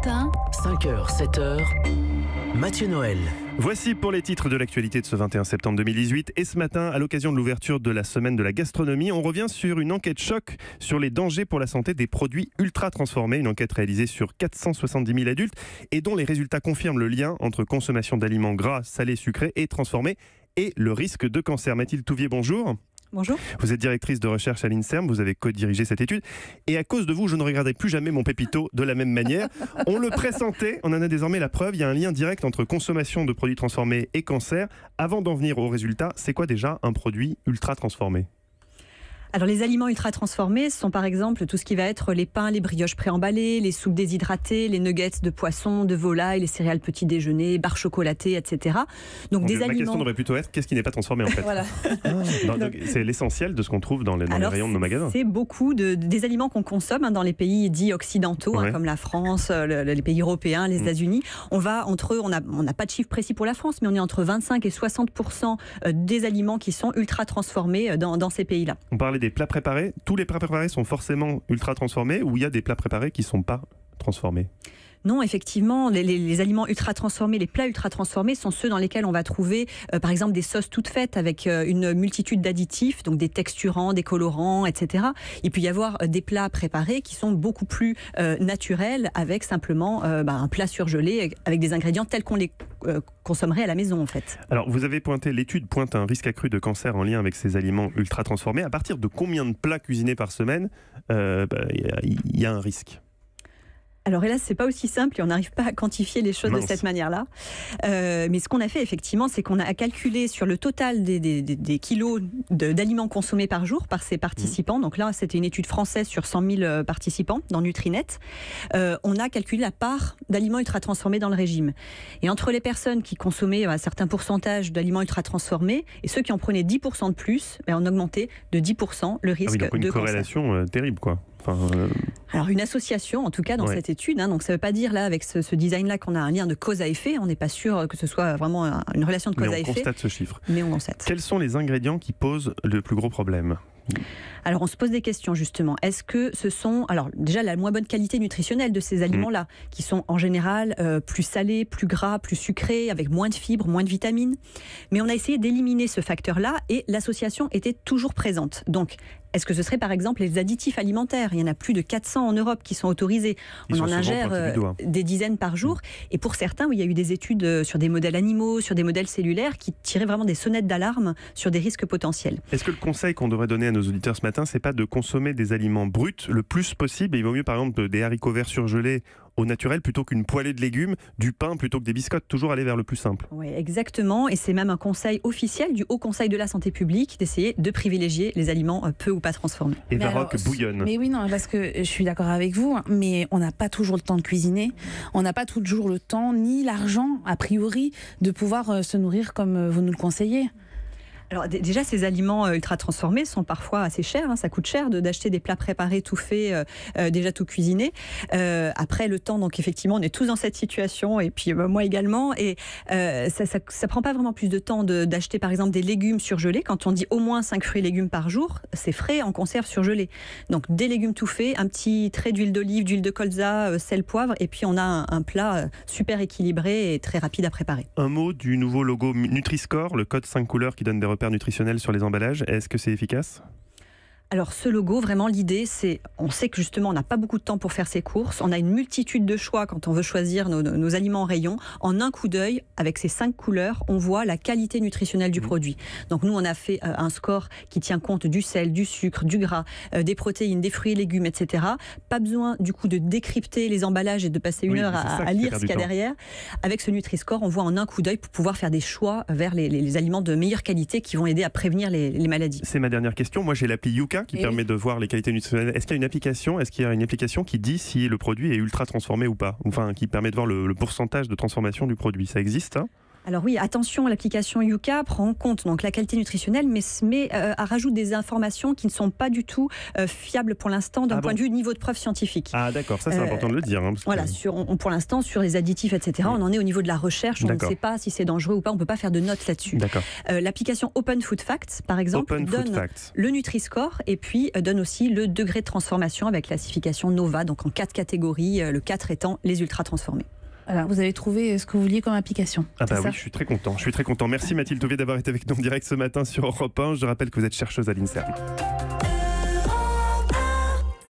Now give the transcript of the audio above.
matin, 5h, 7h, Mathieu Noël. Voici pour les titres de l'actualité de ce 21 septembre 2018. Et ce matin, à l'occasion de l'ouverture de la semaine de la gastronomie, on revient sur une enquête choc sur les dangers pour la santé des produits ultra transformés. Une enquête réalisée sur 470 000 adultes et dont les résultats confirment le lien entre consommation d'aliments gras, salés, sucrés et transformés et le risque de cancer. Mathilde Touvier, bonjour. Bonjour. Vous êtes directrice de recherche à l'INSERM, vous avez co-dirigé cette étude. Et à cause de vous, je ne regarderai plus jamais mon pépito de la même manière. On le pressentait, on en a désormais la preuve. Il y a un lien direct entre consommation de produits transformés et cancer. Avant d'en venir aux résultats, c'est quoi déjà un produit ultra transformé ? Alors les aliments ultra transformés sont par exemple tout ce qui va être les pains, les brioches préemballées, les soupes déshydratées, les nuggets de poisson, de volaille, les céréales petit déjeuner, barres chocolatées, etc. Donc des ma aliments... question devrait plutôt être, qu'est-ce qui n'est pas transformé en fait ? Voilà. C'est l'essentiel de ce qu'on trouve dans les rayons de nos magasins. C'est beaucoup des aliments qu'on consomme dans les pays dits occidentaux, Ouais. comme la France, les pays européens, les États-Unis. On n'a pas de chiffre précis pour la France, mais on est entre 25 et 60% des aliments qui sont ultra transformés dans ces pays-là. On parlait des plats préparés. Tous les plats préparés sont forcément ultra transformés ou il y a des plats préparés qui ne sont pas transformés ? Non, effectivement, les aliments ultra transformés, les plats ultra transformés sont ceux dans lesquels on va trouver, par exemple, des sauces toutes faites avec une multitude d'additifs, donc des texturants, des colorants, etc. Il peut y avoir des plats préparés qui sont beaucoup plus naturels, avec simplement un plat surgelé avec des ingrédients tels qu'on les consommerait à la maison, en fait. Alors, vous avez l'étude pointe un risque accru de cancer en lien avec ces aliments ultra transformés. À partir de combien de plats cuisinés par semaine il y a un risque ? Alors hélas, c'est pas aussi simple et on n'arrive pas à quantifier les choses de cette manière-là. Mais ce qu'on a fait effectivement, c'est qu'on a calculé sur le total des kilos d'aliments consommés par jour par ces participants. Donc là, c'était une étude française sur 100 000 participants dans Nutrinet. On a calculé la part d'aliments ultra transformés dans le régime. Et entre les personnes qui consommaient un certain pourcentage d'aliments ultra transformés et ceux qui en prenaient 10% de plus, on augmentait de 10% le risque de cancer. Une corrélation terrible, quoi. Alors une association en tout cas dans cette étude, donc ça ne veut pas dire là avec ce design-là qu'on a un lien de cause à effet, on n'est pas sûr que ce soit vraiment une relation de cause à effet. Mais on constate ce chiffre. Mais on constate. Quels sont les ingrédients qui posent le plus gros problème ? Alors on se pose des questions justement. Est-ce que ce sont, alors déjà la moins bonne qualité nutritionnelle de ces aliments-là, qui sont en général plus salés, plus gras, plus sucrés, avec moins de fibres, moins de vitamines. Mais on a essayé d'éliminer ce facteur-là et l'association était toujours présente. Donc est-ce que ce serait par exemple les additifs alimentaires ? Il y en a plus de 400 en Europe qui sont autorisés. On en ingère des dizaines par jour. Et pour certains, il y a eu des études sur des modèles animaux, sur des modèles cellulaires qui tiraient vraiment des sonnettes d'alarme sur des risques potentiels. Est-ce que le conseil qu'on devrait donner à nos auditeurs ce matin, c'est pas de consommer des aliments bruts le plus possible ? Et il vaut mieux par exemple des haricots verts surgelés au naturel plutôt qu'une poêlée de légumes, du pain plutôt que des biscottes, toujours aller vers le plus simple. Oui, exactement. Et c'est même un conseil officiel du Haut Conseil de la Santé publique d'essayer de privilégier les aliments peu ou pas transformés. Et Varrock bouillonne. Mais oui, non, parce que je suis d'accord avec vous, mais on n'a pas toujours le temps de cuisiner, on n'a pas toujours le temps ni l'argent, a priori, de pouvoir se nourrir comme vous nous le conseillez. Alors déjà, ces aliments ultra transformés sont parfois assez chers. Ça coûte cher d'acheter des plats préparés, tout faits, déjà tout cuisinés. Après le temps, donc effectivement, on est tous dans cette situation, et puis moi également. Et ça prend pas vraiment plus de temps d'acheter par exemple des légumes surgelés. Quand on dit au moins 5 fruits et légumes par jour, c'est frais en conserve surgelée. Donc des légumes tout faits, un petit trait d'huile d'olive, d'huile de colza, sel, poivre, et puis on a un plat super équilibré et très rapide à préparer. Un mot du nouveau logo Nutri-Score, le code 5 couleurs qui donne des repères nutritionnels sur les emballages. Est-ce que c'est efficace ? Alors ce logo, vraiment l'idée, c'est, on sait que justement on n'a pas beaucoup de temps pour faire ses courses, on a une multitude de choix quand on veut choisir nos aliments en rayon. En un coup d'œil, avec ces 5 couleurs, on voit la qualité nutritionnelle du produit. Donc nous on a fait un score qui tient compte du sel, du sucre, du gras, des protéines, des fruits et légumes, etc. Pas besoin du coup de décrypter les emballages et de passer une heure à lire ce qu'il y a derrière. Avec ce Nutri-Score, on voit en un coup d'œil pour pouvoir faire des choix vers les aliments de meilleure qualité qui vont aider à prévenir les maladies. C'est ma dernière question. Moi j'ai l'appli Yuka qui permet de voir les qualités nutritionnelles. Est-ce qu'il y a une application qui dit si le produit est ultra transformé ou pas ? Enfin, qui permet de voir le pourcentage de transformation du produit. Ça existe, hein ? Alors oui, attention, l'application Yuka prend en compte donc la qualité nutritionnelle, mais rajoute des informations qui ne sont pas du tout fiables pour l'instant d'un point de vue niveau de preuve scientifique. Ah d'accord, ça c'est important de le dire. Voilà, pour l'instant, sur les additifs, etc., on en est au niveau de la recherche, on ne sait pas si c'est dangereux ou pas, on ne peut pas faire de notes là-dessus. L'application Open Food Facts, par exemple, donne le Nutri-Score et puis donne aussi le degré de transformation avec classification Nova, donc en 4 catégories, le 4 étant les ultra transformés. Voilà, vous avez trouvé ce que vous vouliez comme application. Ah bah oui, je suis très content. Merci Mathilde Touvier d'avoir été avec nous en direct ce matin sur Europe 1. Je rappelle que vous êtes chercheuse à l'INSERM.